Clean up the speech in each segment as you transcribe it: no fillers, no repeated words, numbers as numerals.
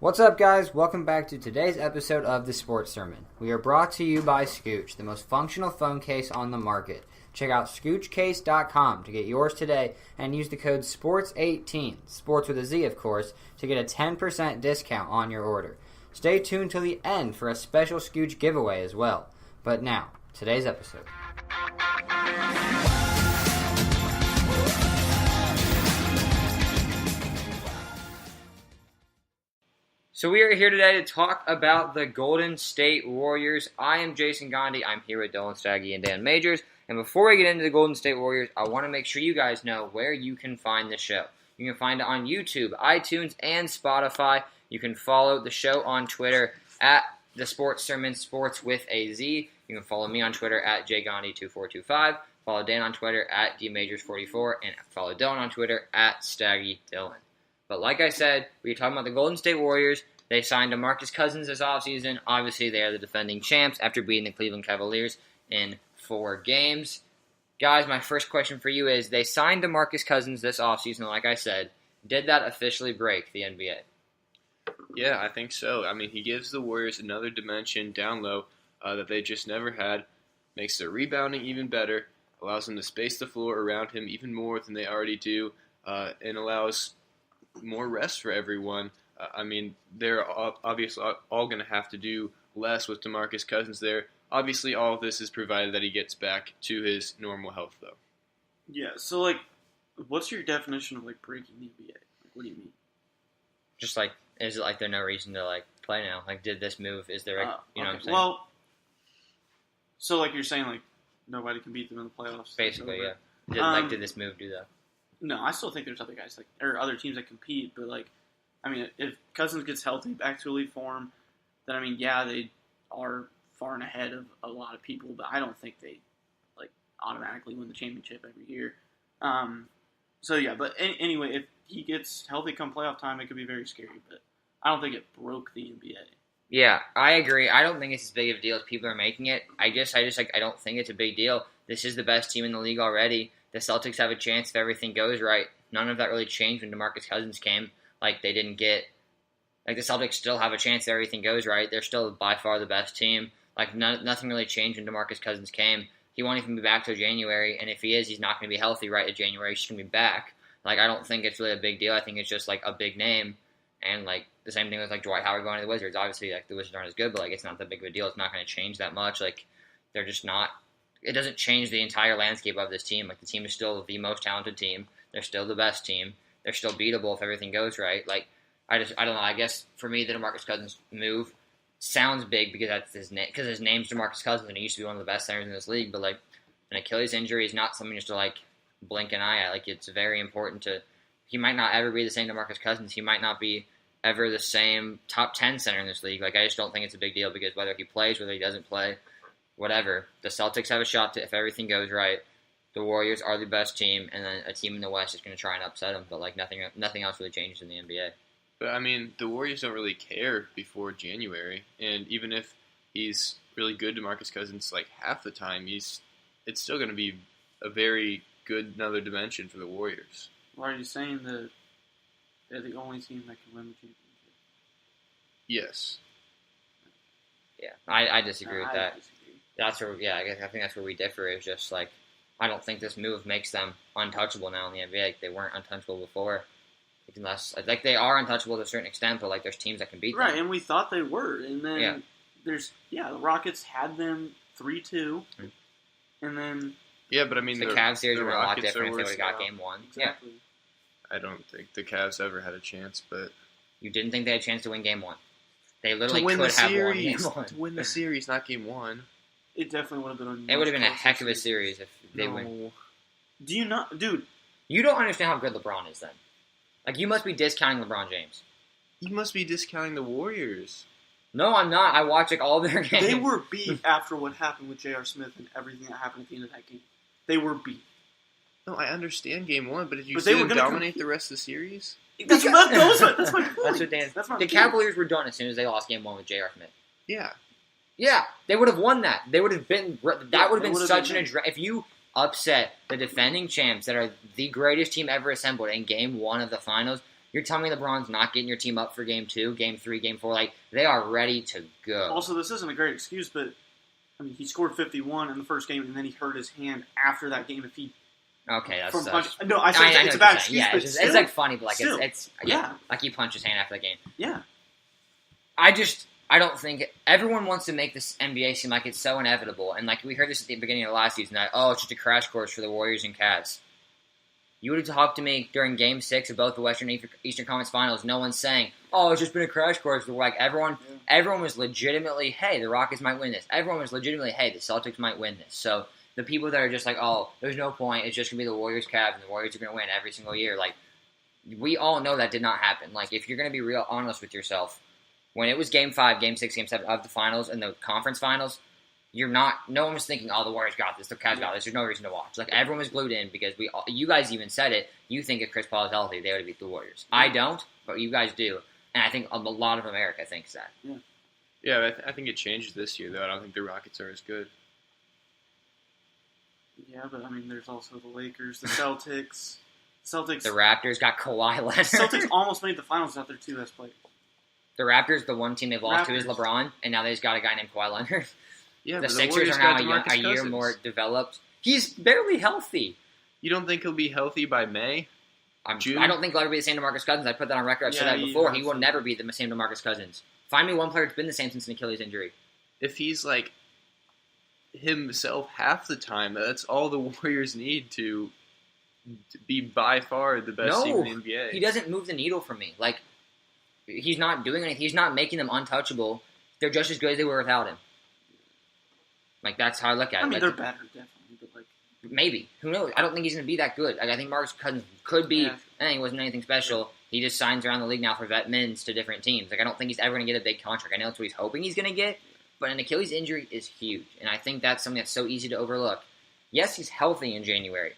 What's up, guys? Welcome back to today's episode of The Sports Sermon. We are brought to you by Scooch, the most functional phone case on the market. Check out ScoochCase.com to get yours today and use the code SPORTS18, sports with a Z, of course, to get a 10% discount on your order. Stay tuned till the end for a special Scooch giveaway as well. But now, today's episode. So we are here today to talk about the Golden State Warriors. I am Jason Gandhi. I'm here with Dylan Staggy and Dan Majors. And before we get into the Golden State Warriors, I want to make sure you guys know where you can find the show. You can find it on YouTube, iTunes, and Spotify. You can follow the show on Twitter at The Sports Sermon, sports with a Z. You can follow me on Twitter at jgandhi2425. Follow Dan on Twitter at dmajors44. And follow Dylan on Twitter at staggydylan. But like I said, we're talking about the Golden State Warriors. They signed DeMarcus Cousins this offseason. Obviously, they are the defending champs after beating the Cleveland Cavaliers in 4 games. Guys, my first question for you is, they signed DeMarcus Cousins this offseason, like I said. Did that officially break the NBA? Yeah, I think so. I mean, he gives the Warriors another dimension down low that they just never had. Makes their rebounding even better. Allows them to space the floor around him even more than they already do. And allows more rest for everyone. I mean, they're obviously all going to have to do less with DeMarcus Cousins there. Obviously, all of this is provided that he gets back to his normal health, though. Yeah, so, what's your definition of, breaking the NBA? What do you mean? Just, is it there's no reason to, play now? Did this move, is there, you know what I'm saying? Well, so, you're saying, nobody can beat them in the playoffs? Basically, yeah. Did this move do that? No, I still think there's other guys, or other teams that compete, but, if Cousins gets healthy, back to elite form, then, yeah, they are far and ahead of a lot of people, but I don't think they, automatically win the championship every year. Anyway, if he gets healthy come playoff time, it could be very scary, but I don't think it broke the NBA. Yeah, I agree. I don't think it's as big of a deal as people are making it. I don't think it's a big deal. This is the best team in the league already. The Celtics have a chance if everything goes right. None of that really changed when DeMarcus Cousins came. They didn't get... the Celtics still have a chance if everything goes right. They're still by far the best team. Nothing really changed when DeMarcus Cousins came. He won't even be back till January, and if he is, he's not going to be healthy right at January. He's just going to be back. I don't think it's really a big deal. I think it's just, a big name. And, the same thing with, Dwight Howard going to the Wizards. Obviously, the Wizards aren't as good, but, it's not that big of a deal. It's not going to change that much. They're just not... It doesn't change the entire landscape of this team. The team is still the most talented team. They're still the best team. They're still beatable if everything goes right. I don't know. I guess for me, the DeMarcus Cousins move sounds big because that's his name. Because his name's DeMarcus Cousins, and he used to be one of the best centers in this league. But an Achilles injury is not something just to blink an eye at. It's very important to. He might not ever be the same DeMarcus Cousins. He might not be ever the same top 10 center in this league. I just don't think it's a big deal because whether he plays, whether he doesn't play, whatever, the Celtics have a shot to, if everything goes right. The Warriors are the best team, and then a team in the West is going to try and upset them. But nothing else really changes in the NBA. But the Warriors don't really care before January, and even if he's really good, DeMarcus Cousins half the time, it's still going to be a very good another dimension for the Warriors. Well, are you saying that they're the only team that can win the championship? Yes. Yeah, I disagree with that. Disagree. That's where, I think that's where we differ. Is just I don't think this move makes them untouchable now in the NBA. They weren't untouchable before. Unless they are untouchable to a certain extent, but there's teams that can beat them. Right, and we thought they were, and then the Rockets had them 3-2, and then the Cavs series were a lot different if they would have got Game 1. Exactly. Yeah. I don't think the Cavs ever had a chance, but you didn't think they had a chance to win Game 1. They literally could have won Game 1 to win the series, not Game 1. It definitely would have been. It would have been a heck of a series if they win. Do you not, dude? You don't understand how good LeBron is then. You must be discounting LeBron James. You must be discounting the Warriors. No, I'm not. I watch all their games. They were beat after what happened with J.R. Smith and everything that happened at the end of that game. They were beat. No, I understand Game 1, but did you see them dominate the rest of the series? That's my point. That's what Dan. The Cavaliers were done as soon as they lost Game 1 with J.R. Smith. Yeah. Yeah, they would have won that. They would have been. That would have been such an address. If you upset the defending champs that are the greatest team ever assembled in Game 1 of the finals, You're telling me LeBron's not getting your team up for Game 2, Game 3, Game 4? Like, they are ready to go. Also, this isn't a great excuse, but I mean, he scored 51 in the first game, and then he hurt his hand after that game. If he okay, that's no, I said it's a bad excuse. Yeah, but it's like funny, but like still, it's yeah, like he punched his hand after that game. Yeah, I don't think everyone wants to make this NBA seem like it's so inevitable, and like we heard this at the beginning of last season that it's just a crash course for the Warriors and Cavs. You would have talked to me during Game 6 of both the Western and Eastern Conference Finals. No one's saying, it's just been a crash course. Like everyone was legitimately, hey, the Rockets might win this. Everyone was legitimately, hey, the Celtics might win this. So the people that are just like, there's no point. It's just going to be the Warriors, Cavs, and the Warriors are going to win every single year. Like, we all know that did not happen. Like, if you're going to be real honest with yourself, when it was Game 5, Game 6, Game 7 of the finals and the conference finals, no one was thinking, the Warriors got this, the Cavs got this, there's no reason to watch. Like, everyone was glued in because you guys even said it, you think if Chris Paul is healthy, they would beat the Warriors. I don't, but you guys do. And I think a lot of America thinks that. Yeah, I think it changed this year, though. I don't think the Rockets are as good. Yeah, but I mean, there's also the Lakers, the Celtics. The Raptors got Kawhi Leonard. Celtics almost made the finals without their two best players. The Raptors, the one team they've lost to is LeBron, and now they just got a guy named Kawhi Leonard. Yeah, the Sixers are now a year more developed. He's barely healthy. You don't think he'll be healthy by May? June? I don't think he'll ever be the same DeMarcus Cousins. I put that on record. I've said that before. He will never be the same DeMarcus Cousins. Find me one player that's been the same since an Achilles injury. If he's like himself half the time, that's all the Warriors need to be by far the best team in the NBA. He doesn't move the needle for me. Like, he's not doing anything. He's not making them untouchable. They're just as good as they were without him. Like, that's how I look at it. I mean, they're better, definitely, but like... Maybe. Who knows? I don't think he's going to be that good. Like, I think Marcus Cousins could be, and he wasn't anything special. He just signs around the league now for vet mins to different teams. Like, I don't think he's ever going to get a big contract. I know that's what he's hoping he's going to get, but an Achilles injury is huge, and I think that's something that's so easy to overlook. Yes, he's healthy in January,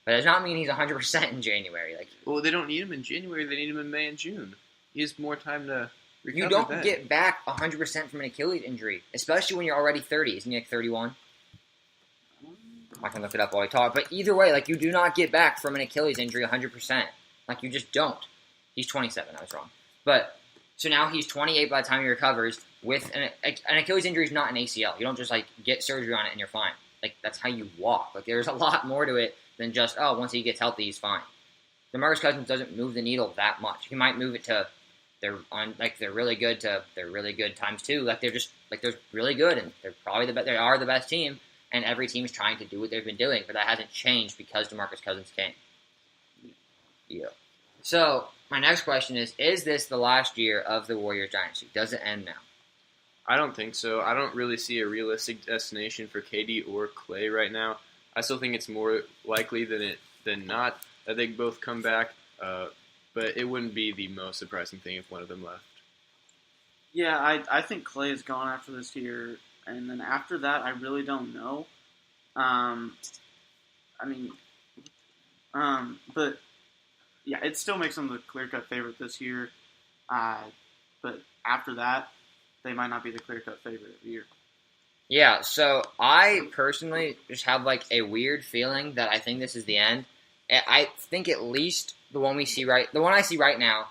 but it does not mean he's 100% in January. Like, well, they don't need him in January. They need him in May and June. He has more time to recover. You don't get back 100% from an Achilles injury, especially when you're already 30. Isn't he like 31? I can look it up while I talk. But either way, like, you do not get back from an Achilles injury 100%. Like, you just don't. He's 27. I was wrong. But, so now he's 28 by the time he recovers. With an Achilles injury is not an ACL. You don't just, like, get surgery on it and you're fine. Like, that's how you walk. Like, there's a lot more to it than just, once he gets healthy, he's fine. DeMarcus Cousins doesn't move the needle that much. He might move it to they're really good to they're really good times two. Like, they're just like they're really good, and they're probably they are the best team. And every team is trying to do what they've been doing, but that hasn't changed because DeMarcus Cousins came. Yeah. So my next question is this the last year of the Warriors dynasty? Does it end now? I don't think so. I don't really see a realistic destination for KD or Klay right now. I still think it's more likely than not that they both come back. But it wouldn't be the most surprising thing if one of them left. Yeah, I think Klay is gone after this year, and then after that, I really don't know. But yeah, it still makes them the clear-cut favorite this year. But after that, they might not be the clear-cut favorite of the year. Yeah, so I personally just have like a weird feeling that I think this is the end. I think at least the one I see right now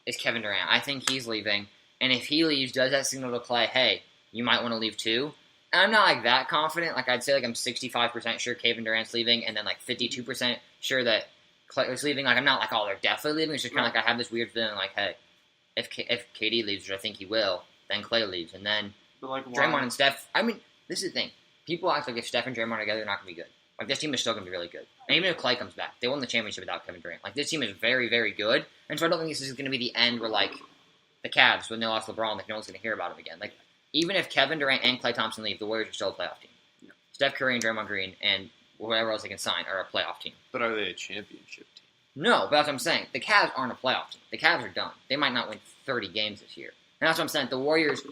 is Kevin Durant. I think he's leaving, and if he leaves, does that signal to Klay, hey, you might want to leave too? And I'm not like that confident. Like, I'd say like I'm 65% sure Kevin Durant's leaving, and then like 52% sure that Klay is leaving. Like, I'm not like, they're definitely leaving. It's just kind of like I have this weird feeling like, hey, if KD leaves, which I think he will, then Klay leaves, and then Draymond and Steph. I mean, this is the thing. People act like if Steph and Draymond are together, they're not going to be good. Like, this team is still going to be really good. And even if Klay comes back, they won the championship without Kevin Durant. Like, this team is very, very good. And so I don't think this is going to be the end where, like, the Cavs, when they lost LeBron, like, no one's going to hear about him again. Like, even if Kevin Durant and Klay Thompson leave, the Warriors are still a playoff team. Yeah. Steph Curry and Draymond Green and whoever else they can sign are a playoff team. But are they a championship team? No, but that's what I'm saying. The Cavs aren't a playoff team. The Cavs are done. They might not win 30 games this year. And that's what I'm saying. The Warriors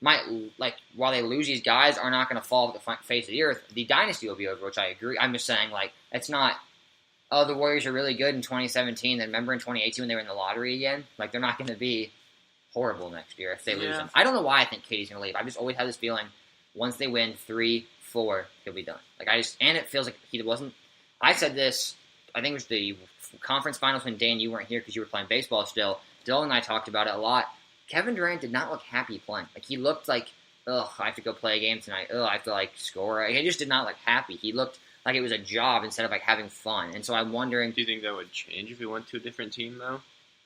might, like, while they lose these guys, are not going to fall off the face of the earth. The dynasty will be over, which I agree. I'm just saying, like, it's not, the Warriors are really good in 2017, then remember in 2018 when they were in the lottery again? Like, they're not going to be horrible next year if they lose them. I don't know why I think KD's going to leave. I've just always had this feeling, once they win 3-4, he'll be done. Like, and it feels like he wasn't, I said this I think it was the conference finals when Dan, you weren't here because you were playing baseball still. Dylan and I talked about it a lot. Kevin Durant did not look happy playing. Like, he looked like, ugh, I have to go play a game tonight. Ugh, I have to, like, score. He just did not look happy. He looked like it was a job instead of, like, having fun. And so I'm wondering. Do you think that would change if he went to a different team, though?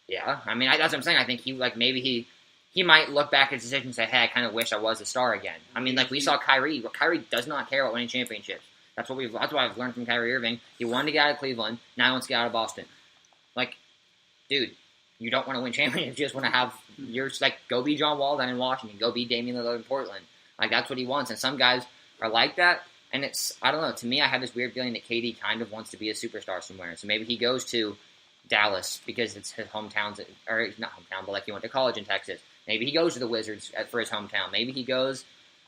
Yeah. I mean, that's what I'm saying. I think maybe he might look back at his decision and say, hey, I kind of wish I was a star again. I mean, like, we saw Kyrie. Kyrie does not care about winning championships. That's what I've learned from Kyrie Irving. He wanted to get out of Cleveland. Now he wants to get out of Boston. Like, dude, you don't want to win championships. You just want to have go be John Wall down in Washington. Go be Damian Lillard in Portland. Like, that's what he wants. And some guys are like that. And it's, I don't know, to me, I have this weird feeling that KD kind of wants to be a superstar somewhere. So maybe he goes to Dallas because it's his hometown, or not hometown, but like he went to college in Texas. Maybe he goes to the Wizards for his hometown. Maybe he goes,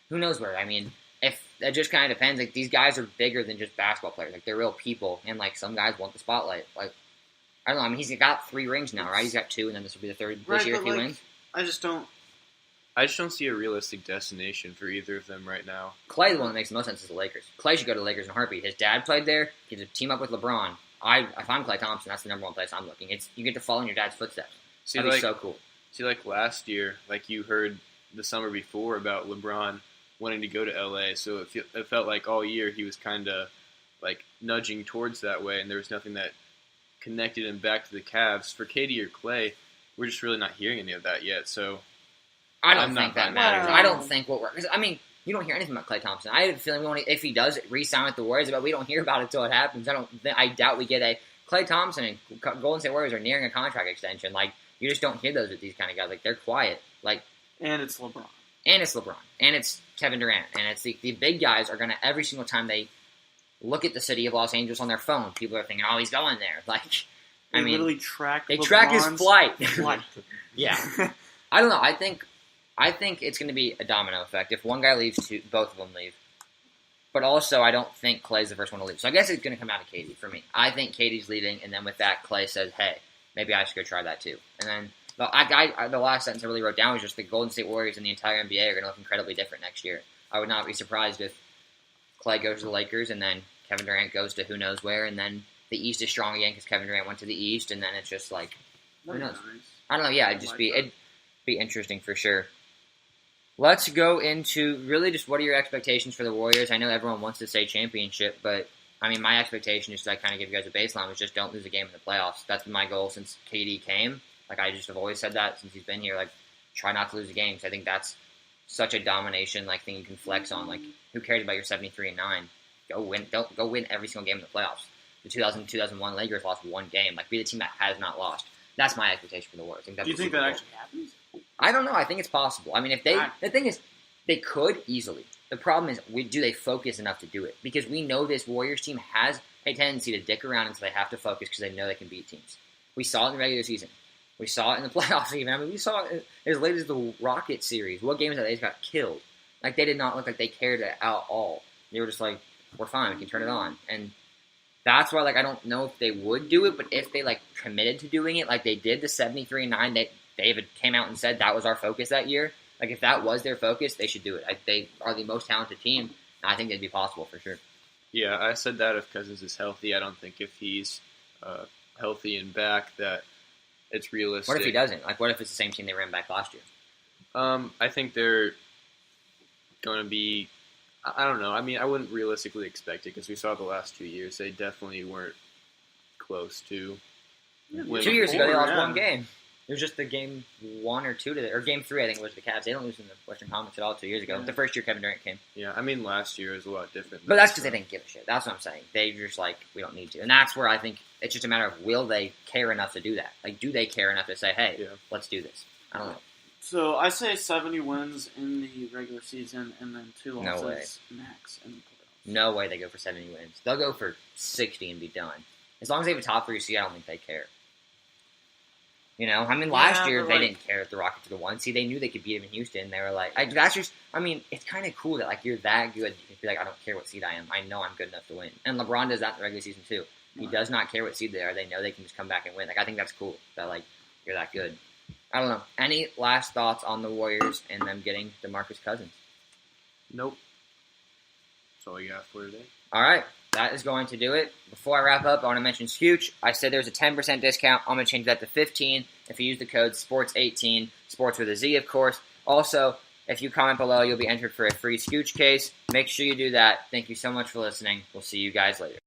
who knows where. I mean, if it just kind of depends. Like, these guys are bigger than just basketball players. Like, they're real people, and like some guys want the spotlight. Like, I don't know. I mean, he's got 3 rings now, right? He's got 2, and then this will be the third this year if he wins. I just don't see a realistic destination for either of them right now. Clay, the one that makes the most sense, is the Lakers. Clay should go to the Lakers in a heartbeat. His dad played there. He had to team up with LeBron. If I'm Clay Thompson, that's the number one place I'm looking. You get to follow in your dad's footsteps. That'd be so cool. See, like last year, like you heard the summer before about LeBron wanting to go to LA, so it felt like all year he was kind of like nudging towards that way, and there was nothing that connected him back to the Cavs. For KD or Clay, we're just really not hearing any of that yet. So I don't think that matters. I don't think what we're. I mean, you don't hear anything about Klay Thompson. I have a feeling if he does re-sign with the Warriors, we don't hear about it until it happens. I doubt we get a Klay Thompson and Golden State Warriors are nearing a contract extension. Like, you just don't hear those with these kind of guys. Like, they're quiet. Like, and it's LeBron. And it's Kevin Durant. And it's the big guys are going to, every single time they look at the city of Los Angeles on their phone, people are thinking, oh, he's going there. Like, They literally track his flight. Yeah. Yeah. I don't know. I think it's going to be a domino effect. If one guy leaves, both of them leave. But also, I don't think Klay's the first one to leave. So I guess it's going to come out of KD for me. I think KD's leaving, and then with that, Klay says, hey, maybe I should go try that too. And then the last sentence I really wrote down was just the Golden State Warriors and the entire NBA are going to look incredibly different next year. I would not be surprised if Klay goes to the Lakers, and then Kevin Durant goes to who knows where, and then the East is strong again because Kevin Durant went to the East, and then it's just like, who knows? I don't know. Yeah, it'd be interesting for sure. Let's go into really just what are your expectations for the Warriors? I know everyone wants to say championship, but I mean, my expectation, just to kind of give you guys a baseline, was just don't lose a game in the playoffs. That's been my goal since KD came. Like, I just have always said that since he's been here. Like, try not to lose a game. Because I think that's such a domination thing you can flex on. Like, who cares about your 73-9? Go win. Don't go win every single game in the playoffs. The 2000-2001 Lakers lost 1 game. Like, be the team that has not lost. That's my expectation for the Warriors. Do you think that actually happens? I don't know. I think it's possible. I mean, the thing is, they could easily. The problem is, do they focus enough to do it? Because we know this Warriors team has a tendency to dick around until they have to focus because they know they can beat teams. We saw it in the regular season. We saw it in the playoffs even. I mean, we saw it as late as the Rockets series. What game is that they just got killed? Like, they did not look like they cared at all. They were just like, we're fine. We can turn it on. And that's why, I don't know if they would do it, but if they, committed to doing it like they did the 73-9, David came out and said that was our focus that year. Like, if that was their focus, they should do it. They are the most talented team, and I think it'd be possible for sure. Yeah, I said that if Cousins is healthy. I don't think if he's healthy and back that it's realistic. What if he doesn't? What if it's the same team they ran back last year? I think they're going to be – I don't know. I mean, I wouldn't realistically expect it because we saw the last 2 years. They definitely weren't close to winning. 2 years ago, they lost 1 game. It was just the game 1 or 2 or game 3, I think it was the Cavs. They don't lose in the Western Conference at all 2 years ago. The first year Kevin Durant came. Yeah, I mean, last year was a lot different. But that's because they didn't give a shit. That's what I'm saying. They just we don't need to. And that's where I think it's just a matter of will they care enough to do that? Do they care enough to say, hey, let's do this? I don't know. So I say 70 wins in the regular season and then 2 losses max in the playoffs. No way they go for 70 wins. They'll go for 60 and be done. As long as they have a top 3 seed, I don't think they care. You know, I mean, last year they didn't care if the Rockets were the 1 seed. They knew they could beat them in Houston. They were like, that's just, I mean, it's kind of cool that you're that good. You can be like, I don't care what seed I am. I know I'm good enough to win. And LeBron does that in the regular season too. He does not care what seed they are. They know they can just come back and win. I think that's cool that you're that good. I don't know. Any last thoughts on the Warriors and them getting DeMarcus Cousins? Nope. That's all you got for today. All right. that is going to do it. Before I wrap up, I want to mention Scooch. I said there's a 10% discount. I'm going to change that to 15 if you use the code SPORTS18, sports with a Z, of course. Also, if you comment below, you'll be entered for a free Scooch case. Make sure you do that. Thank you so much for listening. We'll see you guys later.